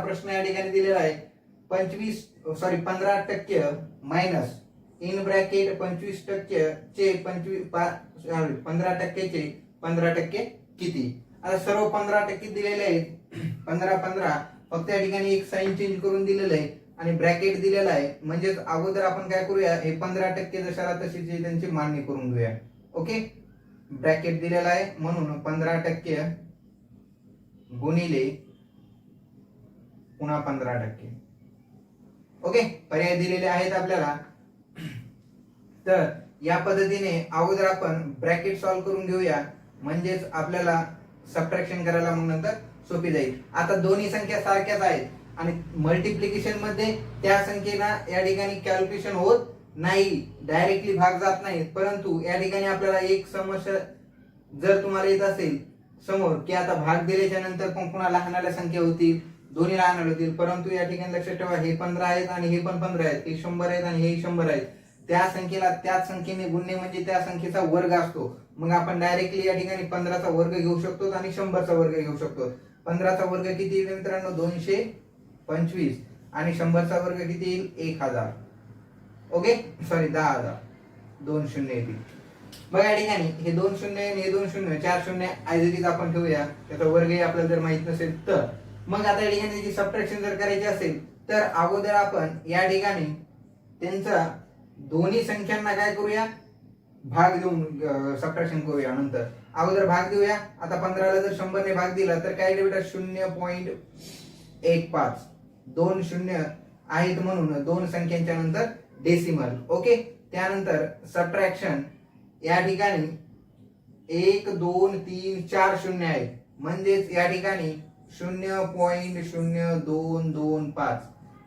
प्रश्न या ठिकाणी दिलेला आहे 15% मायनस इन ब्रॅकेट 25% चे 15% चे 15% किती. आता सर्व 15% दिलेले आहेत 15 फक्त या ठिकाणी एक साइन चेंज करून दिलेलं आहे आणि ब्रॅकेट दिलेला आहे. म्हणजेच अगोदर आपण काय करूया, हे 15% जशाला तशीचे त्यांची मांडणी करून घेऊया. ओके, ब्रॅकेट दिलेला आहे म्हणून 15% गुणिले पुन्हा 15%. ओके, पर्याय दिलेले आहेत आपल्याला. तर या पद्धतीने अगोदर आपण ब्रॅकेट सॉल्व्ह करून घेऊया, म्हणजेच आपल्याला सबट्रॅक्शन करायला मग नंतर सोपी जाईल. आता दोन्ही संख्या सारख्याच आहेत आणि मल्टिप्लिकेशन मध्ये त्या संख्येला या ठिकाणी कॅल्क्युलेशन होत नाही, डायरेक्टली भाग जात नाही. परंतु या ठिकाणी आपल्याला एक समस्या जर तुम्हाला येत असेल समोर की आता भाग दिल्याच्या नंतर पण पुन्हा लहानाला संख्या होतील, दोन्ही लहान होतील. परंतु या ठिकाणी लक्षात ठेवा, हे 15 आहेत आणि हे पण 15 आहेत, हे 100 आहेत आणि हे 100 आहेत. त्या संख्येला त्याच संख्येने गुणणे म्हणजे त्या संख्येचा वर्ग असतो. मग आपण डायरेक्टली या ठिकाणी 15चा वर्ग घेऊ शकतो आणि 100चा वर्ग घेऊ शकतो. 15चा वर्ग किती येईल मित्रांनो, 225 आणि 100चा वर्ग किती येईल, 1000. ओके, सॉरी 10,000, 2 शून्य येतील. बघा या ठिकाणी हे 2 शून्य आणि हे 2 शून्य, 4 शून्य ऍज आपण ठेवूया. त्याचा वर्गही आपल्याला जर माहित नसेल तर मग आता या ठिकाणी त्याची सबट्रॅक्शन जर करायची असेल तर अगोदर आपण या ठिकाणी त्यांचा दोन्ही संख्यांना काय करूया, भाग देऊन सबट्रॅक्शन करूया. नंतर अगोदर भाग देऊया. आता 15ला जर 100 ने भाग दिला तर काय बेटा 0.15, 2 शून्य आहेत म्हणून दोन संख्यांच्या नंतर डेसिमल. ओके, त्यानंतर सबट्रॅक्शन या ठिकाणी 1 2 3 4 शून्य आहेत, म्हणजेच या ठिकाणी 0.0225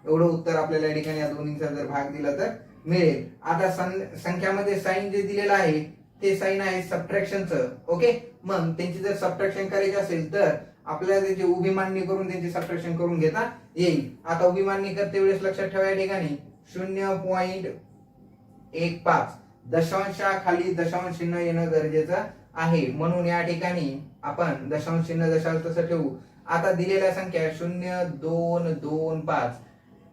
एवढं उत्तर आपल्याला या ठिकाणी या दोन्हीचा जर भाग दिला तर मिळेल. आता संख्यामध्ये साइन जे दिलेलं आहे ते साइन आहे सबट्रॅक्शनचं. ओके, मग त्यांची जर सबट्रॅक्शन करायची असेल तर आपल्याला त्याची उभी मांडणी करून त्यांची सबट्रॅक्शन करून घेता येईल. आता उभी मांडणी करते वेळेस लक्षात ठेवा या ठिकाणी 0.15 दशांशाखाली दशांश चिन्ह येणं गरजेचं आहे, म्हणून या ठिकाणी आपण दशांश चिन्ह जशाल तसं ठेवू. आता दिलेल्या संख्या 0.225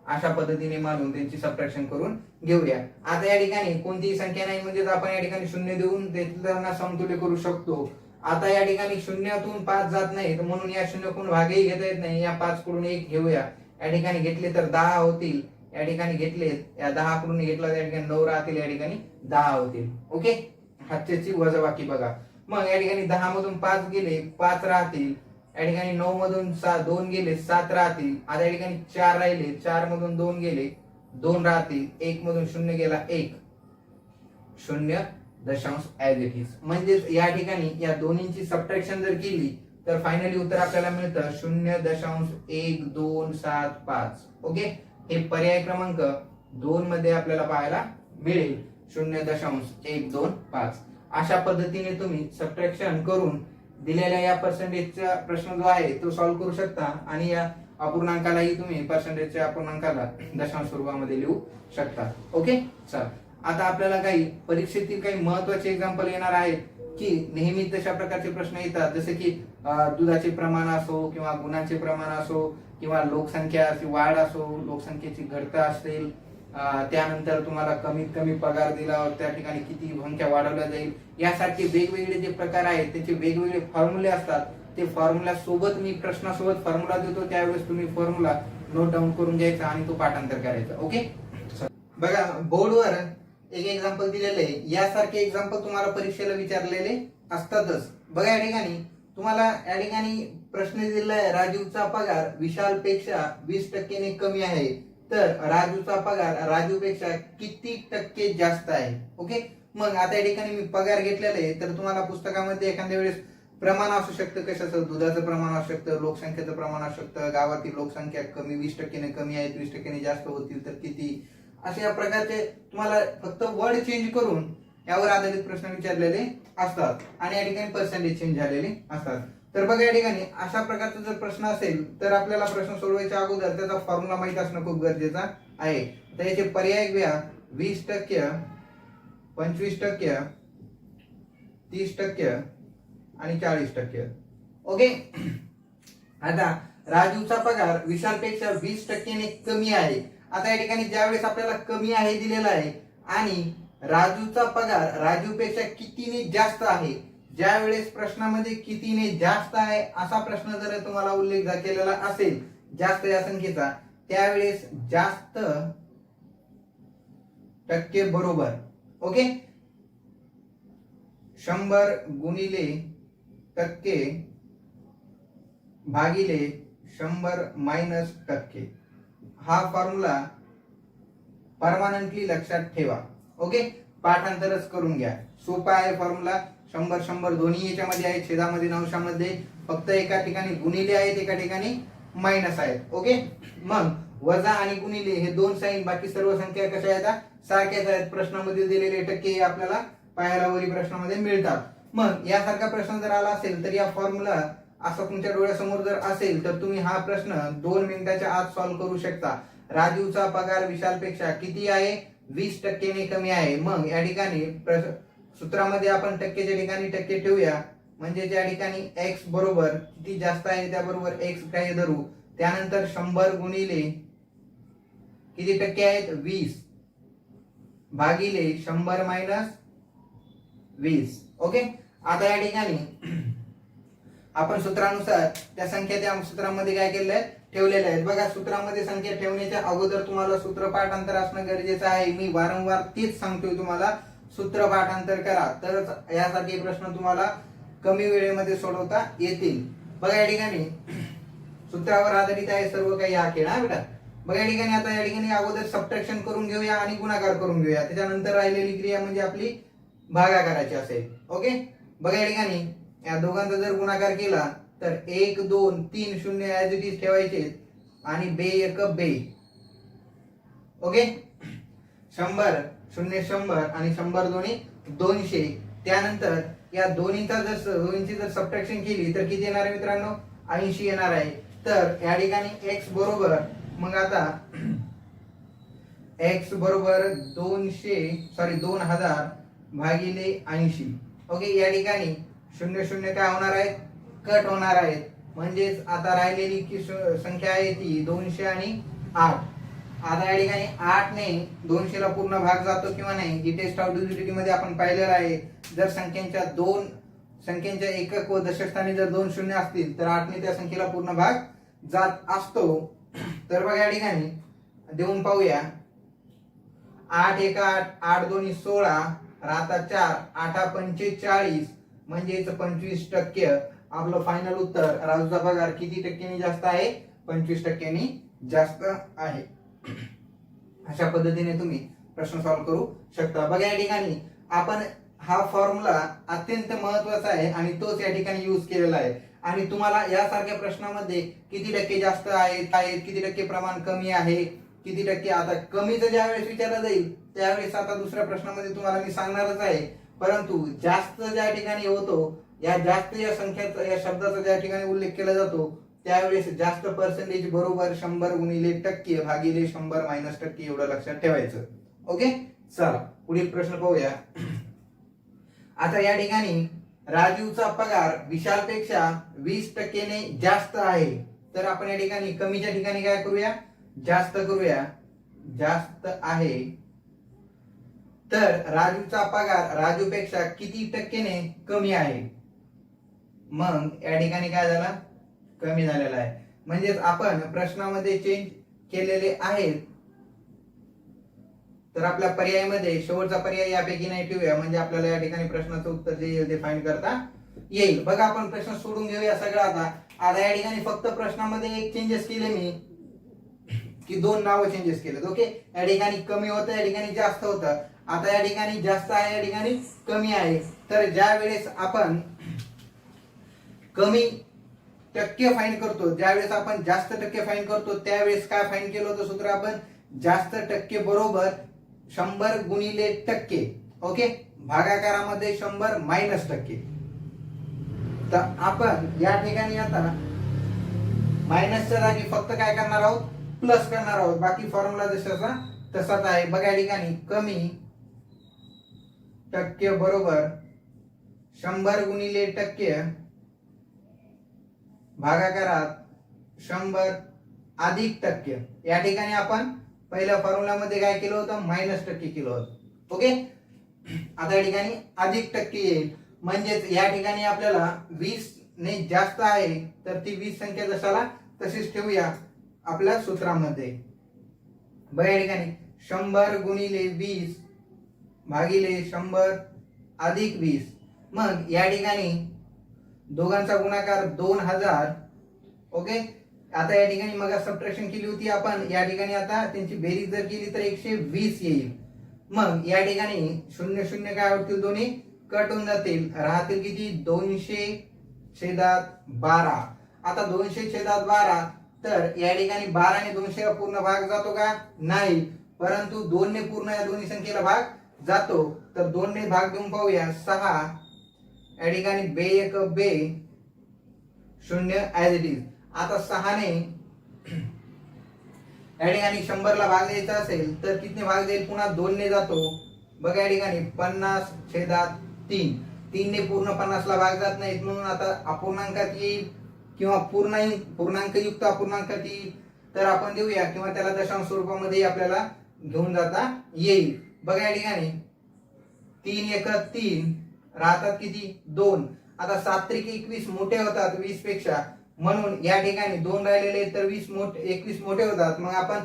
अशा पद्धतीने मानून त्यांची सबट्रॅक्शन करून घेऊया. आता या ठिकाणी कोणतीही संख्या नाही म्हणजेच आपण या ठिकाणी 0 देऊन त्यांना समतुल्य करू शकतो. आता या ठिकाणी 0तून 5 जात नाही म्हणून या 0 कडून भागही घेता येत नाही. या 5 कडून 1 घेऊया. या ठिकाणी घेतले तर 10 होतील. या ठिकाणी घेतले या 10 कडून घेतला त्या ठिकाणी 9 राहतील, या ठिकाणी 10 होतील. ओके, हातच्याची वजाबाकी बघा. मग या ठिकाणी 10 मधून 5 गेले 5 राहतील. या ठिकाणी 9 मधून 2 गेले 7 राहतील. आता या ठिकाणी 4 राहिले, 4 मधून 2 गेले 2 राहतील. 1 मधून 0 गेला 1, 0 दशांश ऍज इट इज. म्हणजे या ठिकाणी या दोन्हींची सबट्रॅक्शन जर केली तर फायनली उत्तर आपल्याला मिळतं 0.1275. ओके, हे पर्याय क्रमांक 2 मध्ये आपल्याला पाहायला मिळेल 0.125. अशा पद्धतीने तुम्ही सबट्रॅक्शन करून दिलेल्या या पर्सेंटेजचा प्रश्न जो आहे तो सॉल्व्ह करू शकता आणि या अपूर्णांकालाही तुम्ही पर्सेंटेजच्या अपूर्णांकाला दशांश स्वरूपामध्ये लिहू शकता. ओके, चल आता आपल्याला काही परीक्षेतील काही महत्त्वाचे एक्झाम्पल येणार आहेत की नेहमी तशा प्रकारचे प्रश्न येतात, जसे की दुधाचे प्रमाण असो किंवा गुणांचे प्रमाण असो किंवा लोकसंख्याची वाढ असो, लोकसंख्येची घटता असेल, त्यानंतर तुम्हाला कमीत कमी पगार दिला त्या ठिकाणी किती संख्या वाढवल्या जाईल, यासारखे वेगवेगळे जे प्रकार आहेत त्याचे वेगवेगळे फॉर्म्युले असतात. ते फॉर्म्युला सोबत मी प्रश्नासोबत फॉर्म्युला देतो, त्यावेळेस तुम्ही फॉर्म्युला नोट डाऊन करून घ्यायचा आणि तो पाठांतर करायचा. ओके, बघा बोर्डवर एक एक्झाम्पल दिलेलं आहे. यासारखे एक्झाम्पल तुम्हाला परीक्षेला विचारलेले असतातच. बघा या ठिकाणी तुम्हाला या ठिकाणी प्रश्न दिलेला आहे, राजूचा पगार विशाल पेक्षा 20% ने कमी आहे, तर राजूचा पगार राजू पेक्षा किती टक्के जास्त आहे. ओके, मग आता या ठिकाणी मी पगार घेतलेला आहे, तर तुम्हाला पुस्तकामध्ये एखाद्या वेळेस प्रमाण असू शकतं, कशाचं, दुधाचं प्रमाण असू शकतं, लोकसंख्येचं प्रमाण असू शकतं, गावातील लोकसंख्या कमी 20% ने कमी आहे, 20% ने जास्त होतील तर किती, अशा प्रकारचे तुम्हाला फक्त वर्ड चेंज करून यावर आधारित प्रश्न विचारलेले असतात आणि या ठिकाणी पर्सेंटेज चेंज झालेले असतात. तर बघा या ठिकाणी अशा प्रकारचा जर प्रश्न असेल तर आपल्याला प्रश्न सोडवायच्या अगोदर त्याचा फॉर्म्युला माहित असणं खूप गरजेचं आहे. तर याचे पर्याय घ्या, 20%, 25%, 30% आणि 40%. ओके, आता राजूचा पगार विशालपेक्षा 20% कमी आहे. आता या ठिकाणी ज्यावेळेस आपल्याला कमी आहे दिलेला आहे आणि राजूचा पगार राजूपेक्षा कितीने जास्त आहे, ज्यावेळेस प्रश्नामध्ये कितीने जास्त आहे असा प्रश्न जर तुम्हाला उल्लेख केलेला असेल जास्त या संख्येचा, त्यावेळेस जास्त टक्के बरोबर. ओके, 100 गुणिले टक्के भागिले 100 मायनस टक्के हा फॉर्म्युला परमानंटली लक्षात ठेवा. ओके, पाठांतरच करून घ्या. सोपा आहे फॉर्म्युला. 100 100 दोन्ही याच्यामध्ये आहे, छेदामध्ये अंशामध्ये. फक्त एका ठिकाणी गुणिले आहेत, एका ठिकाणी मायनस आहेत. ओके, मग वजा आणि गुणिले हे दोन साईन, बाकी सर्व संख्या कशा आहेत सारख्याच आहेत. प्रश्नामध्ये दिलेले टक्के आपल्याला पाहायला वरील प्रश्नामध्ये मिळतात. मग यासारखा प्रश्न जर आला असेल तर या फॉर्म्युला असं तुमच्या डोळ्यासमोर जर असेल तर तुम्ही हा प्रश्न 2 मिनिटाच्या आत सॉल्व्ह करू शकता. राजूचा पगार विशालपेक्षा किती आहे, 20% कमी आहे. मग या ठिकाणी सूत्रामध्ये आपण टक्केच्या ठिकाणी टक्के ठेवूया, म्हणजे त्या ठिकाणी x बरोबर किती जास्त आहे त्याबरोबर x काय धरू. त्यानंतर 100 गुणिले किती टक्के आहेत 20 भागिले 100 मायनस 20. ओके, आता या ठिकाणी आपण सूत्रानुसार त्या संख्या त्या सूत्रामध्ये काय केलेल्या आहेत ठेवलेल्या आहेत. बघा, सूत्रामध्ये संख्या ठेवण्याच्या अगोदर तुम्हाला सूत्र पाठांतर असणं गरजेचं आहे. मी वारंवार तेच सांगतोय तुम्हाला, सूत्र पाठांतर करा तरच यासाठी प्रश्न तुम्हाला कमी वेळेमध्ये सोडवता येतील. बघा, या ठिकाणी सूत्रावर आधारित आहे सर्व काही हा खेळ. बेटा बघा, या ठिकाणी आता या ठिकाणी अगोदर सबट्रॅक्शन करून घेऊया आणि गुणाकार करून घेऊया, त्याच्यानंतर राहिलेली क्रिया म्हणजे आपली भागाकाराची असेल. ओके, बघा या ठिकाणी या दोघांचा जर गुणाकार केला तर 1 2 3 0 ऍज इट इज ठेवायचे आणि बे एक बे. ओके, 100 0 100 आणि 100 दोन्ही 200. त्यानंतर या दोन्हीची जर सबट्रॅक्शन केली तर किती येणार आहे मित्रांनो, 80 येणार आहे. तर या ठिकाणी x बरोबर, मग आता x बरोबर 2000 भागिले 80. ओके, या ठिकाणी 0 0 काय होणार आहेत, कट होणार आहेत. म्हणजेच आता राहिलेली संख्या आहे ती 200 आणि 8. आता या ठिकाणी 8 ने 200 ला पूर्ण भाग जातो किंवा नाही, ही टेस्ट ऑफ डिव्हिजिबिलिटी मध्ये आपण पाहिलेलं आहे. जर संख्यांच्या एकक व दशकस्थानी जर 2 शून्य असतील तर 8 ने त्या संख्येला पूर्ण भाग जात असतो. तर बघा या ठिकाणी देऊन पाहूया. 8 1 8 8 2 16 राहता 4 8 45 म्हणजेच 25%. आपलं फायनल उत्तर राजूचा पगार किती टक्क्यांनी जास्त आहे, 25%नी जास्त आहे. अशा पद्धतीने तुम्ही प्रश्न सॉल्व्ह करू शकता. बघा या ठिकाणी आपण हा फॉर्म्युला अत्यंत महत्वाचा आहे आणि तोच या ठिकाणी यूज केलेला आहे. आणि तुम्हाला यासारख्या प्रश्नामध्ये किती टक्के जास्त आहेत, किती टक्के प्रमाण कमी आहे, किती टक्के, आता कमीचं ज्यावेळेस विचारलं जाईल त्यावेळेस आता दुसऱ्या प्रश्नामध्ये तुम्हाला मी सांगणारच आहे. परंतु जास्त ज्या ठिकाणी होतो, या जास्त या संख्याचा या शब्दाचा ज्या ठिकाणी उल्लेख केला जातो त्यावेळेस जास्त पर्सेंटेज बरोबर 100 गुणिले टक्के भागिले 100 मायनस टक्के एवढं लक्षात ठेवायचं. ओके, चला पुढील प्रश्न पाहूया. आता या ठिकाणी राजूचा पगार विशालपेक्षा 20%ने जास्त आहे. तर आपण या ठिकाणी कमीच्या ठिकाणी काय करूया, जास्त करूया. जास्त आहे तर राजूचा पगार राजूपेक्षा किती टक्केने कमी आहे. मग या ठिकाणी काय झाला, कमी झालेला आहे. म्हणजेच आपण प्रश्नामध्ये चेंज केलेले आहेत. तर आपल्या पर्यायामध्ये शेवटचा पर्याय यापैकी नाही ठेवूया, म्हणजे आपल्याला या ठिकाणी प्रश्नाचं उत्तर जे येईल ते फाइंड करता येईल. बघा, आपण प्रश्न सोडून घेऊया सगळं. आता या ठिकाणी फक्त प्रश्नामध्ये एक चेंजेस केले मी, की 2 नावं चेंजेस केलेत. ओके, या ठिकाणी कमी होतं, या ठिकाणी जास्त होतं. आता या ठिकाणी जास्त आहे, या ठिकाणी कमी आहे. तर ज्या वेळेस आपण कमी टक्के फाइंड करतो, ज्यावेळेस आपण जास्त टक्के फाइंड करतो त्यावेळेस काय फाइंड केलं होतं सूत्र आपण, जास्त टक्के बरोबर 100 गुणिले टक्के. ओके, भागाकारामध्ये 100 मायनस टक्के. तर आपण या ठिकाणी आता मायनसच्या जागी फक्त काय करणार आहोत, प्लस करणार आहोत. बाकी फॉर्म्युला जसाचा तसाच आहे. बघा या ठिकाणी कमी टक्के बरोबर 100 गुणिले टक्के भागाकारात 100 अधिक टक्के. या ठिकाणी आपण पहिल्या फॉर्म्युलामध्ये काय केलं होतं, मायनस टक्के केलं होतं. ओके, आता या ठिकाणी अधिक टक्के येईल. म्हणजेच या ठिकाणी आपल्याला 20 ने जास्त आहे तर ती 20 संख्या जशाला तशीच ठेवूया आपल्या सूत्रामध्ये. बघा या ठिकाणी 100 गुणिले 20 भागिले 100 अधिक 20. मग या ठिकाणी दोघांचा गुणाकार 2000. ओके, आता या ठिकाणी मग सबट्रॅक्शन केली होती आपण, या ठिकाणी आता त्यांची बेरीज जर केली तर 120 येईल. मग या ठिकाणी 0 0 काय होतील, दोन्ही कट होऊन जातील. राहतील किती, 200/12. आता 200/12 तर या ठिकाणी 12 ने 200 ला पूर्ण भाग जातो का, नाही, परंतु 2 ने पूर्ण या दोन्ही संख्येला भाग जातो. तर 2 ने भाग देऊन पाहूया, 6. या ठिकाणी बे 1 बे 0 ऍज इट इज. आता 6 ने या ठिकाणी 100 ला भाग द्यायचा असेल तर कितने भाग देईल, पुन्हा 2 ने जातो. बघा या ठिकाणी 50/3. 3 ने पूर्ण 50 ला भाग जात नाहीत, म्हणून आता अपूर्णांकात येईल किंवा पूर्णांकयुक्त अपूर्णांकात येईल. तर आपण देऊया किंवा त्याला दशांश स्वरूपामध्ये आपल्याला घेऊन जाता येईल. बघा या ठिकाणी 3 1 3 राहतात किती, 2. आता 7 3 21 मोठे होतात 20 पेक्षा, म्हणून या ठिकाणी 2 राहिलेले तर 21 मोठे होतात. मग आपण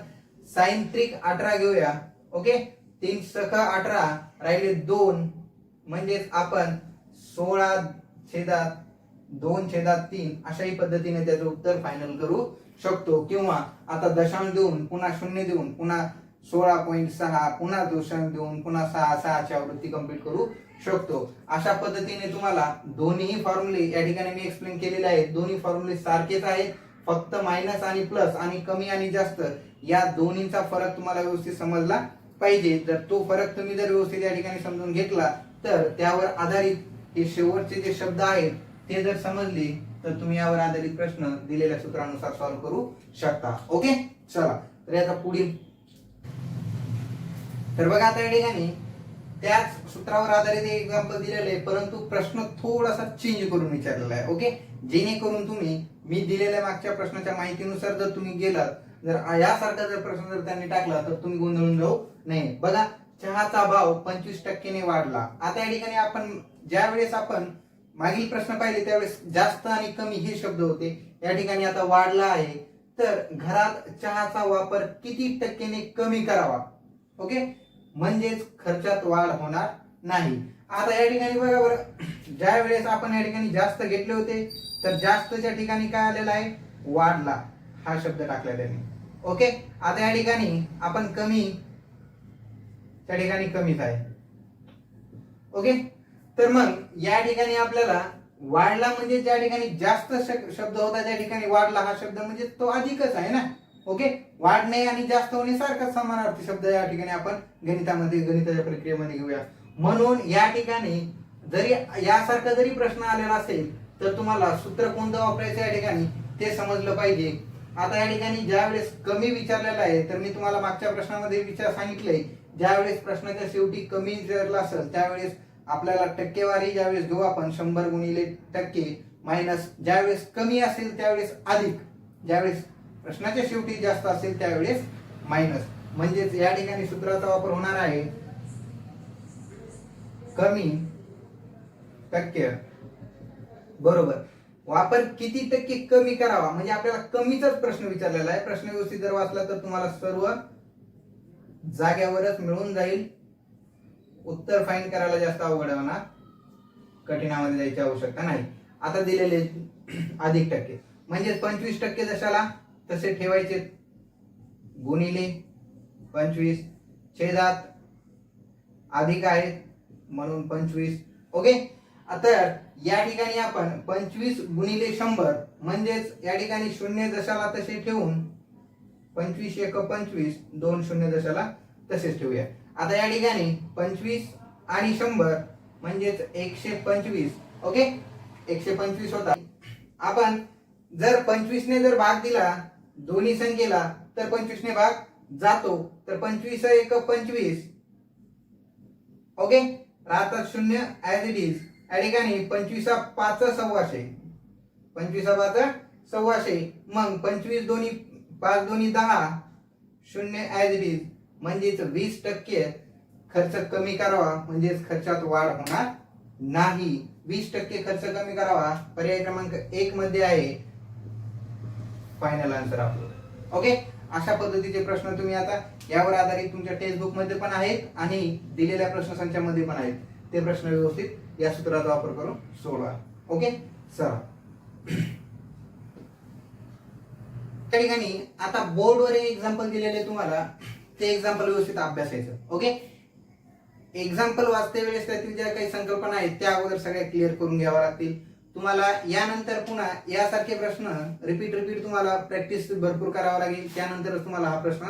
sin 3 18 घेऊया. ओके, 3 6 18 राहिले 2, म्हणजेच आपण 16/2/3 अशाही पद्धतीने त्याचं उत्तर फायनल करू शकतो. किंवा आता दशांश देऊन पुन्हा 0 देऊन पुन्हा 16.6 पुन्हा दशांश देऊन पुन्हा 6 ची आवृत्ती कंप्लीट करू शकतो. अशा पद्धतीने तुम्हाला दोन्ही फॉर्म्युले या ठिकाणी मी एक्सप्लेन केलेले आहेत. दोन्ही फॉर्म्युले सारखेच आहेत, फक्त मायनस आणि प्लस आणि कमी आणि जास्त या दोन्हीचा फरक तुम्हाला व्यवस्थित समजला पाहिजे. जर तो फरक तुम्ही जर व्यवस्थित या ठिकाणी समजून घेतला तर त्यावर आधारित हे शेवटचे जे शब्द आहेत ते जर समजले तर तुम्ही यावर आधारित प्रश्न दिलेल्या सूत्रानुसार सॉल्व्ह करू शकता. ओके, चला तर याचा पुढील, तर बघा आता या ठिकाणी त्याच सूत्रावर आधारित एक एक्झाम्पल दिलेलं आहे, परंतु प्रश्न थोडासा चेंज करून विचारलेला आहे. ओके, जेणेकरून तुम्ही मी दिलेल्या मागच्या प्रश्नाच्या माहितीनुसार जर तुम्ही गेलात, जर यासारखा जर प्रश्न जर त्यांनी टाकला तर तुम्ही गोंधळून जाऊ नये. बघा, चहाचा भाव 25% ने वाढला. आता या ठिकाणी आपण ज्या वेळेस आपण मागील प्रश्न पाहिले त्यावेळेस जास्त आणि कमी हे शब्द होते. या ठिकाणी आता वाढला आहे, तर घरात चहाचा वापर किती टक्क्याने कमी करावा. ओके, म्हणजेच खर्चात वाढ होणार नाही. आता या ठिकाणी बघा बरं, ज्या वेळेस आपण या ठिकाणी जास्त घेतले होते तर जास्तच्या ठिकाणी काय आलेला आहे, वाढला हा शब्द टाकला त्यांनी. ओके, आता या ठिकाणी आपण कमी, त्या ठिकाणी कमीच आहे. ओके, तर मग या ठिकाणी आपल्याला वाढला म्हणजे ज्या ठिकाणी जास्त शब्द होता त्या ठिकाणी वाढला हा शब्द म्हणजे तो अधिकच आहे ना. ओके, वाढणे आणि जास्त होणे सारखाच समानार्थी शब्द या ठिकाणी आपण गणिताच्या प्रक्रियेमध्ये घेऊया. म्हणून या ठिकाणी जरी यासारखा जरी प्रश्न आलेला असेल तर तुम्हाला सूत्र कोणतं वापरायचं या ठिकाणी ते समजलं पाहिजे. आता या ठिकाणी ज्या वेळेस कमी विचारलेला आहे तर मी तुम्हाला मागच्या प्रश्नामध्ये सांगितलंय, ज्या वेळेस प्रश्नाच्या शेवटी कमी विचारला असेल त्यावेळेस आपल्याला टक्केवारी ज्यावेळेस घेऊ आपण 100 गुणिले टक्के मायनस, ज्यावेळेस कमी असेल त्यावेळेस अधिक, ज्यावेळेस प्रश्नाच्या शेवटी जास्त असेल त्यावेळेस मायनस. म्हणजेच या ठिकाणी सूत्राचा वापर होणार आहे कमी टक्के बरोबर वापर किती टक्के कमी करावा. म्हणजे आपल्याला कमीचाच प्रश्न विचारलेला आहे. प्रश्न व्यवस्थित जर वाचला तर तुम्हाला सर्व जाग्यावरच मिळून जाईल. उत्तर फाइंड करायला जास्त अवघड होणार, कठीणामध्ये जायची आवश्यकता नाही. आता दिलेले अधिक टक्के म्हणजे 25% जशाला तसे ठेवायचे, गुणिले 25 छेदात अधिक आहे म्हणून 25. ओके, आता या ठिकाणी आपण 25 गुणिले 100 म्हणजेच या ठिकाणी 0 जशाला तसे ठेवून 25 1 25 2 0 जशाला तसेच ठेवूया. आता या ठिकाणी 25 आणि 100 म्हणजेच 125. ओके, 125 होता. आपण जर 25 ने जर भाग दिला दोन्ही संख्येला तर 25 ने भाग जातो, तर 25 1 25. ओके, राहतात 0 ऍज इट इज. या ठिकाणी 25 5 सव्वाशे, 25 5 1,600. मग 25 दोन्ही 5 दोन्ही 10, 0 ॲज इट इज, म्हणजेच 20% खर्च कमी करावा, म्हणजेच खर्चात वाढ होणार नाही. 20% खर्च कमी करावा पर्याय क्रमांक 1 मध्ये आहे फायनल आन्सर आपलं. ओके, अशा पद्धतीचे प्रश्न तुम्ही आता यावर आधारित तुमच्या टेक्स्ट बुक मध्ये पण आहेत आणि दिलेल्या प्रश्नसंचामध्ये पण आहेत. ते प्रश्न व्यवस्थित या सूत्राचा वापर करून सोडवा. ओके, चला त्या ठिकाणी आता बोर्डवर एक एक्झाम्पल दिलेले तुम्हाला, ते एक्झाम्पल व्यवस्थित अभ्यासायचं. ओके, एक्झाम्पल वाचते वेळेस त्यातील ज्या काही संकल्पना आहेत त्या अगोदर सगळ्या क्लिअर करून घ्याव्या लागतील तुम्हाला. यानंतर पुन्हा यासारखे प्रश्न रिपीट तुम्हाला प्रॅक्टिस भरपूर करावा लागेल. त्यानंतरच तुम्हाला हा प्रश्न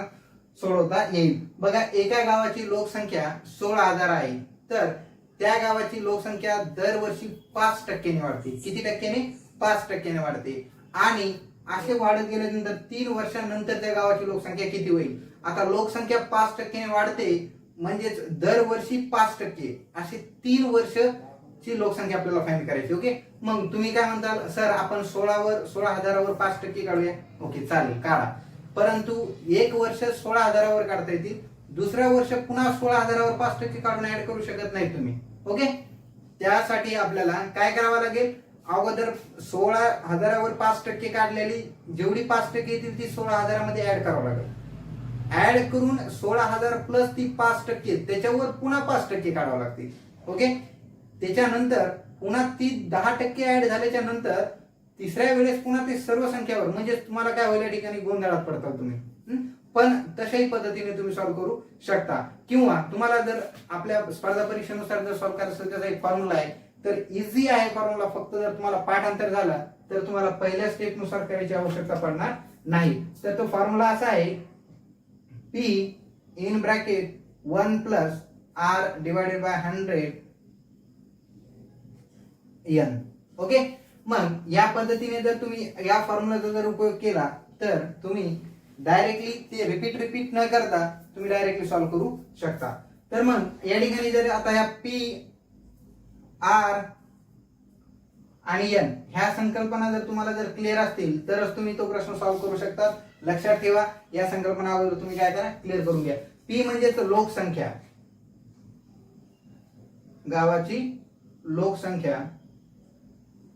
सोडवता येईल. बघा, एका गावाची लोकसंख्या 16,000 आहे, तर त्या गावाची लोकसंख्या दरवर्षी 5% वाढते. किती टक्क्याने? 5% वाढते. आणि असे वाढत गेल्यानंतर 3 वर्षांनंतर त्या गावाची लोकसंख्या किती होईल? आता लोकसंख्या 5% वाढते म्हणजेच दरवर्षी 5%, असे 3 वर्षची लोकसंख्या आपल्याला फाइंड करायची. ओके, मग तुम्ही काय म्हणताल, सर आपण 16,000वर 5% काढूया. ओके, चालेल, काढा. परंतु एक वर्ष 16,000वर काढता येतील, दुसऱ्या वर्ष पुन्हा 16,000वर 5% काढून ऍड करू शकत नाही तुम्ही. ओके, त्यासाठी आपल्याला काय करावं लागेल, अगोदर 16,000वर 5% काढलेली जेवढी 5% येतील ती 16,000मध्ये ऍड करावं लागेल. ऍड करून 16,000 प्लस ती 5%, त्याच्यावर पुन्हा 5% काढावं लागतील. ओके, त्याच्यानंतर पुन्हा ती 10% ऍड झाल्याच्या नंतर तिसऱ्या वेळेस पुन्हा ते सर्व संख्यावर, म्हणजे तुम्हाला काय होईल, या ठिकाणी गोंधळात पडतात तुम्ही. पण तशाही पद्धतीने तुम्ही सॉल्व्ह करू शकता. किंवा तुम्हाला जर आपल्या स्पर्धा परीक्षेनुसार जर सॉल्व्ह करायचं त्याचा एक फॉर्म्युला आहे, तर इझी आहे फॉर्म्युला. फक्त जर तुम्हाला पाठांतर झाला तर तुम्हाला पहिल्या स्टेप नुसार करायची आवश्यकता पडणार नाही. तर तो फॉर्म्युला असा आहे, P in bracket 1 plus R divided by 100 N. Okay, मग या पद्धतीने जर तुम्ही या फॉर्म्युलाचा जर उपयोग केला तर तुम्ही डायरेक्टली ते रिपीट न करता तुम्ही डायरेक्टली सॉल्व्ह करू शकता. तर मग या ठिकाणी जर आता या P, R आणि N ह्या संकल्पना जर तुम्हाला जर क्लिअर असतील तरच तुम्ही तो प्रश्न सॉल्व्ह करू शकता. लक्षात ठेवा, या संकल्पना अगोदर तुम्ही काय करा, क्लिअर करून घ्या. P म्हणजे लोकसंख्या, गावाची लोकसंख्या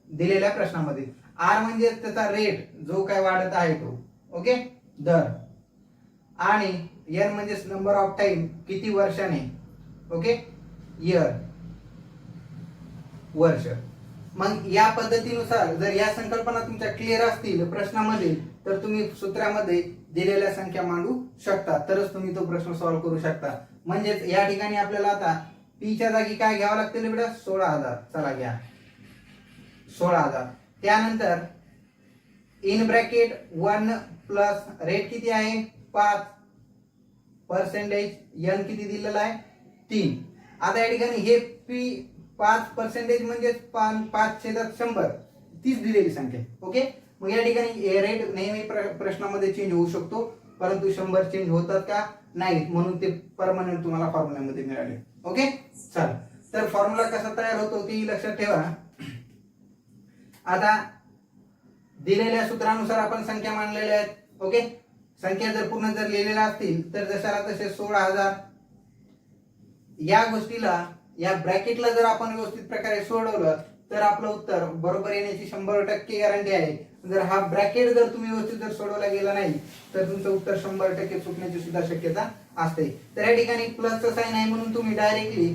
दिलेल्या प्रश्नामध्ये. R म्हणजे त्याचा रेट, जो काय वाढत आहे तो. ओके, दर. आणि N म्हणजे नंबर ऑफ टाइम, किती वर्षाने. ओके, इयर, वर्ष. मग या पद्धतीनुसार जर या संकल्पना तुमच्या क्लिअर असतील प्रश्नामध्ये तर तुम्ही सूत्रामध्ये दिलेल्या संख्या मांडू शकता, तरच तुम्ही तो प्रश्न सॉल्व्ह करू शकता. म्हणजेच या ठिकाणी आपल्याला आता P च्या जागी काय घ्यावं लागतील बेटा, 16,000. चला घ्या 16,000. त्यानंतर इन ब्रॅकेट 1 प्लस रेट किती आहे 5%, N किती दिलेला आहे 3. आता या ठिकाणी हे P 5% म्हणजे 5/100, 30 दिलेली संख्या. ओके, मग या ठिकाणी रेट नेहमी प्रश्नामध्ये चेंज होऊ शकतो, परंतु 100 चेंज होतात का नाही, म्हणून ते परमनंट तुम्हाला फॉर्म्युल्यामध्ये मिळाले. ओके, चला, तर फॉर्म्युला कसा तयार होतो ते लक्षात ठेवा. आता दिलेल्या सूत्रानुसार आपण संख्या मांडलेल्या आहेत. ओके, संख्या जर पूर्ण जर लिहिलेल्या असतील तर जशाला तसे 16,000. या गोष्टीला, या ब्रॅकेटला जर आपण व्यवस्थित प्रकारे सोडवलं तर आपलं उत्तर बरोबर येण्याची 100% गॅरंटी आहे. जर हा ब्रॅकेट जर तुम्ही व्यवस्थित जर सोडवला गेला नाही तर तुमचं उत्तर 100% चुकण्याची सुद्धा शक्यता असते. तर या ठिकाणी प्लसचं साइन आहे म्हणून तुम्ही डायरेक्टली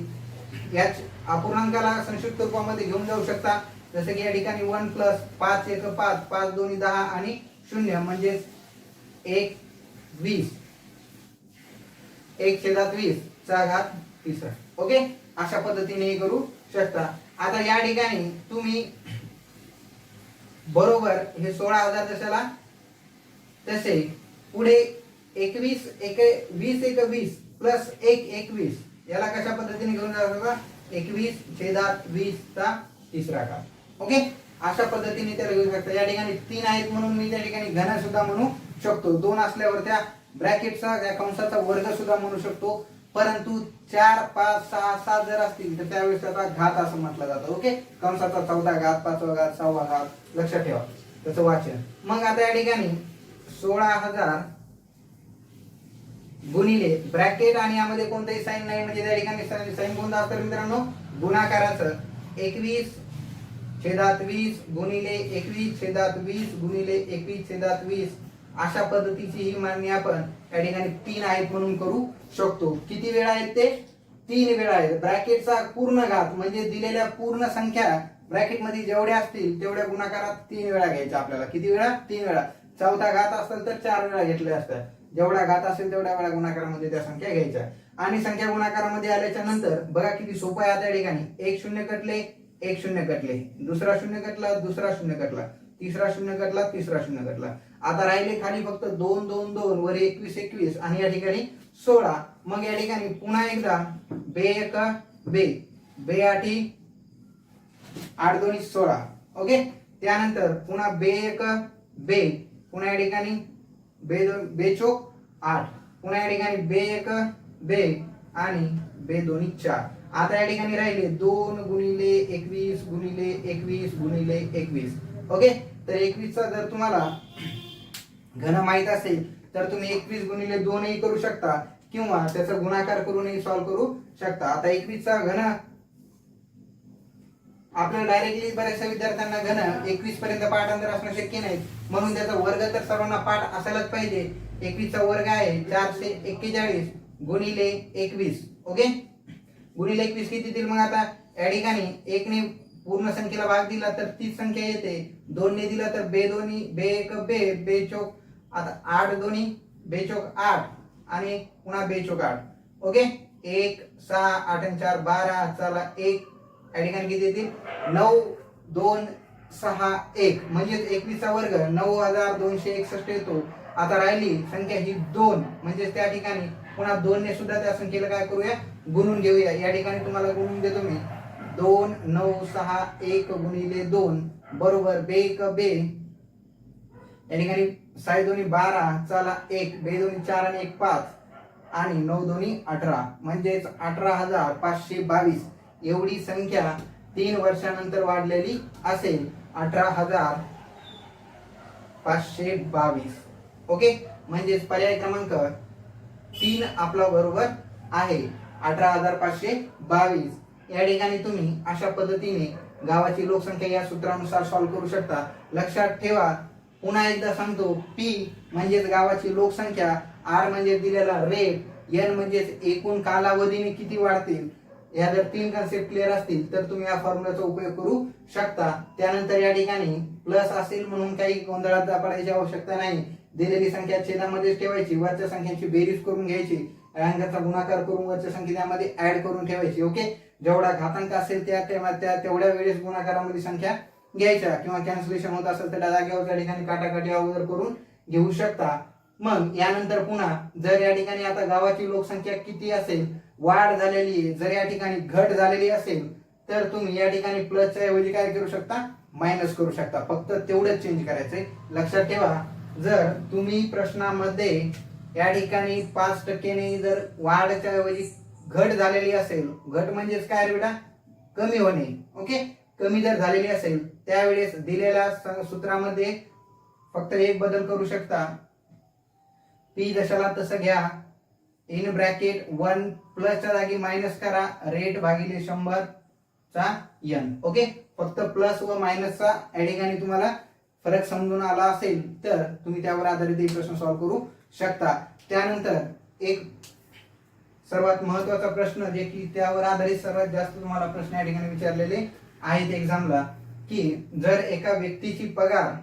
या अपूर्णांकाला संक्षिप्त रूपामध्ये घेऊन जाऊ शकता. जसं की या ठिकाणी 1 प्लस 5 1 5, 5 2 10 आणि 0 म्हणजे 1 20, 1/20 चा घात 3. ओके, अशा पद्धतीने हे करू शकता. आता या ठिकाणी तुम्ही बरोबर हे 16,000 जशाला तसे पुढे 21 20 21 प्लस 1 21 याला कशा पद्धतीने घेऊन जाऊ, 21/20 चा 3 घात. ओके, अशा पद्धतीने त्याला घेऊ शकता. या ठिकाणी 3 आहेत म्हणून मी त्या ठिकाणी घन सुद्धा म्हणू शकतो. 2 असल्यावर त्या ब्रॅकेटचा या कंसाचा वर्ग सुद्धा म्हणू शकतो. परंतु 4 5 6 7 जर असतील तर त्यावेळेस त्याचा घात असं म्हटलं जातं. ओके, कंसाचा 14 घात 5 घात 6 घात लक्षात ठेवा. त्याचं वाचन. मग आता या ठिकाणी 16,000 गुणिले ब्रॅकेट आणि यामध्ये कोणताही साइन नाही, म्हणजे त्या ठिकाणी साइन कोणता असतं मित्रांनो, गुणाकाराचं. 21/20 गुणिले 21/20 गुणिले 21/20 अशा पद्धतीची ही मांडणी आपण या ठिकाणी 3 आहेत म्हणून करू शकतो. किती वेळा आहेत ते? 3 वेळा आहेत. ब्रॅकेटचा पूर्ण घात म्हणजे दिलेल्या पूर्ण संख्या ब्रॅकेट मध्ये जेवढ्या असतील तेवढ्या गुणाकारात 3 वेळा घ्यायच्या आपल्याला. किती वेळा? 3 वेळा. चौथा घात असेल तर 4 वेळा घेतले असतात. जेवढा घात असेल तेवढ्या वेळा गुणाकारामध्ये त्या संख्या घ्यायच्या. आणि संख्या गुणाकारामध्ये आल्याच्या नंतर बघा किती सोपं आहे. आता या ठिकाणी 1 शून्य कटले, 1 शून्य कटले, दुसरा शून्य कटला, दुसरा शून्य कटला, तिसरा शून्य कटला, तिसरा शून्य कटला. आता राहिले खाली फक्त 2 2 2 वर 21 21 आणि या ठिकाणी 16. मग या ठिकाणी पुन्हा एकदा बे 1 बे, बे 8 8 2 16. ओके. त्यानंतर पुन्हा बे 1 बे, पुन्हा या ठिकाणी बे 2 बे चोक 8, पुन्हा या ठिकाणी बे 1 बे आणि बे 2 4. आता या ठिकाणी राहिले 2 गुणिले 21 गुणिले 21 गुणिले 21. ओके. तर 21 चा जर तुम्हाला घन माहित असेल तर तुम्ही 21 गुणिले 2 ही करू शकता किंवा त्याचा गुणाकार करूनही सॉल्व्ह करू शकता. आता 21 चा घन आपल्याला डायरेक्टली बऱ्याचशा विद्यार्थ्यांना घन 21 पर्यंत पाठांतर असणं शक्य नाही, म्हणून त्याचा वर्ग तर सर्वांना पाठ असायलाच पाहिजे. 21 चा वर्ग आहे 441 गुणिले 21. ओके. गुणिले 21 किती येतील? मग आता या ठिकाणी 1 ने पूर्ण संख्येला भाग दिला तर तीच संख्या येते. 2 ने दिला तर बे 2 बे 1 बे, बे चोक आता 8 2 बे चोक 8 आणि पुन्हा बे चोक 8. ओके. 1 6 8 आणि 4 12. चला 1 या ठिकाणी किती येतील? 9 2 6 1 म्हणजे 21 चा वर्ग 9261 येतो. आता राहिली संख्या ही 2 म्हणजे त्या ठिकाणी पुन्हा 2 ने सुद्धा त्या संख्येला काय करूया? गुणून घेऊया. या ठिकाणी तुम्हाला गुणून देतो मी. 2 9 6 1 गुणिले 2 बरोबर बे 1 बे, या ठिकाणी 6 2 12. चला 1 बे 2 4 आणि 1 5 आणि 9 2 18 म्हणजेच 18,522 एवढी संख्या 3 वर्षानंतर वाढलेली असेल. 18,522. ओके. म्हणजेच पर्याय क्रमांक 3 आपला बरोबर आहे. 18,522. या ठिकाणी तुम्ही अशा पद्धतीने गावाची लोकसंख्या या सूत्रानुसार सॉल्व्ह करू शकता. लक्षात ठेवा, पुन्हा एकदा सांगतो, पी म्हणजेच गावाची लोकसंख्या, आर म्हणजे दिलेला रेट, एन म्हणजेच एकूण कालावधीने किती वाढतील. या जर 3 कन्सेप्ट क्लिअर असतील तर तुम्ही या फॉर्म्युलाचा उपयोग करू शकता. त्यानंतर या ठिकाणी प्लस असेल म्हणून काही गोंधळात पडायची आवश्यकता नाही. दिलेली संख्या छेदामध्येच ठेवायची, वरच्या संख्यांची बेरीज करून घ्यायची, अंकाचा गुणाकार करून वरच्या संख्या त्यामध्ये ऍड करून ठेवायची. ओके. जेवढा घातांक असेल त्या तेवढ्या वेळेस गुणाकारामध्ये संख्या घ्यायच्या किंवा कॅन्सलेशन होत असेल तर त्या जागेवर त्या ठिकाणी काटाकाटी अगोदर करून घेऊ शकता. मग यानंतर पुन्हा जर या ठिकाणी आता गावाची लोकसंख्या किती असेल, वाढ झालेली आहे, जर या ठिकाणी घट झालेली असेल तर तुम्ही या ठिकाणी प्लसच्या ऐवजी काय करू शकता? मायनस करू शकता. फक्त तेवढंच चेंज करायचंय. लक्षात ठेवा, जर तुम्ही प्रश्नामध्ये या ठिकाणी 5% ने जर वाढच्या ऐवजी घट झालेली असेल, घट म्हणजेच काय रे बेटा? कमी होणे. ओके. कमी जर झालेली असेल त्यावेळेस दिलेल्या सूत्रामध्ये फक्त एक बदल करू शकता. पी जशाला तसं घ्या. इन ब्रॅकेट 1 प्लसच्या जागी मायनस करा, रेट भागिले 100 चा एन. ओके. फक्त प्लस व मायनसचा या ठिकाणी तुम्हाला फरक समजून आला असेल तर तुम्ही त्यावर आधारित एक प्रश्न सॉल्व्ह करू शकता. त्यानंतर एक सर्वात महत्वाचा प्रश्न जे की त्यावर आधारित सर्वात जास्त तुम्हाला प्रश्न या ठिकाणी विचारलेले आहेत एक्झामला, की जर एका व्यक्तीची पगार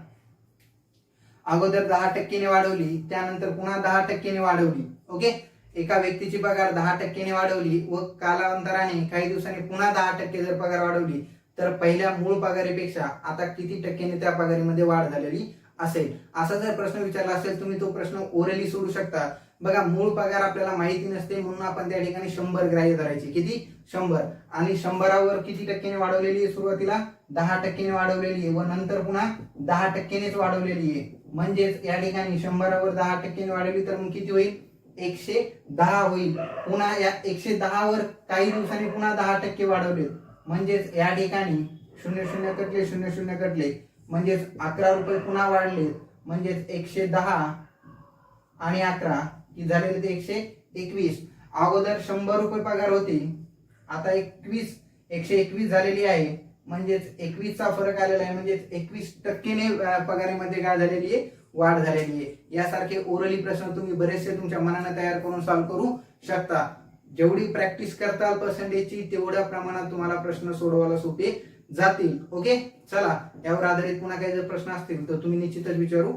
अगोदर 10% ने वाढवली, त्यानंतर पुन्हा 10% ने वाढवली. ओके. एका व्यक्तीची पगार 10% ने वाढवली व कालांतराने काही दिवसांनी पुन्हा 10% जर पगार वाढवली तर पहिल्या मूळ पगारीपेक्षा आता किती टक्क्याने त्या पगारीमध्ये वाढ झालेली असेल. असा जर प्रश्न विचारला असेल तुम्ही तो प्रश्न ओरली सोडू शकता. बघा, मूळ पगार आपल्याला माहिती नसते म्हणून आपण त्या ठिकाणी 100 ग्राह्य धरायची. किती? 100. आणि 100वर किती टक्क्याने वाढवलेली आहे? सुरुवातीला 10% ने वाढवलेली आहे व नंतर पुन्हा 10% नेच वाढवलेली आहे. म्हणजेच या ठिकाणी 100वर 10% ने वाढवली तर मग किती होईल? 110 होईल. पुन्हा या 110वर काही दिवसांनी पुन्हा 10% वाढवले, म्हणजेच या ठिकाणी 0 0 कटले 0 0 कटले, म्हणजेच 11 रुपये पुन्हा वाढले, म्हणजेच 110 आणि 11 की झालेले ते 121. अगोदर 100 रुपये पगार होती, आता 121 झालेली आहे, म्हणजेच 21 चा फरक आलेला आहे, म्हणजेच 21% पगारामध्ये काय झालेली आहे, वाढ झालेली आहे. यासारखे ओरली प्रश्न तुम्ही बरेचसे तुमच्या मनाने तयार करून सॉल्व्ह करू शकता. जेवढी प्रॅक्टिस करताल पर्सेंटेजची तेवढ्या प्रमाणात तुम्हाला प्रश्न सोडवायला सोपे जातील. ओके, चला यावर आधारित पुन्हा काही जर प्रश्न असतील तर तुम्ही निश्चितच विचारू